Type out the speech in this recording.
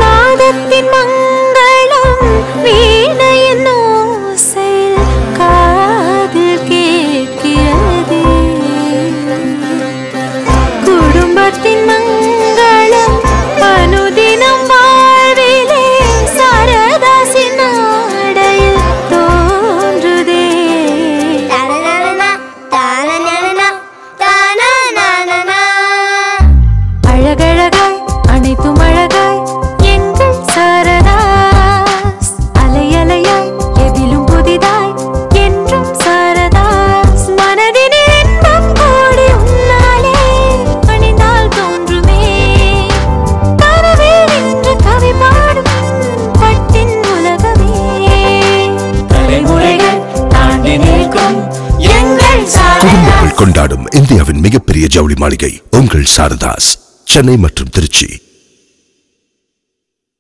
நாதத்தின் மங்களம் வீணையின் ஓசையில் காதில் கேட்கிறது. குடும்பத்தின் மங்களம் அனுதினம் வாழ்விலே சாரதாசின் ஆடையில் தோன்றுதே. அழகழகாய் அனைத்தும் அழகாய் எங்கள் சாரதாஸ். அலையலையாய் எதிலும் புதிதாய் என்றும் சாரதாஸ். மனதினில் இன்பம் கூடி உன்னாலே அணிந்தால் தோன்றுமே. கனவில் நின்று கவி பாடும் பட்டின் உலகமே. தலைமுறைகள் தாண்டி நிற்கும் எங்கள் குடும்பங்கள் கொண்டாடும் இந்தியாவின் மிகப்பெரிய ஜவுளி மாளிகை உங்கள் சாரதாஸ், சென்னை மற்றும் திருச்சி.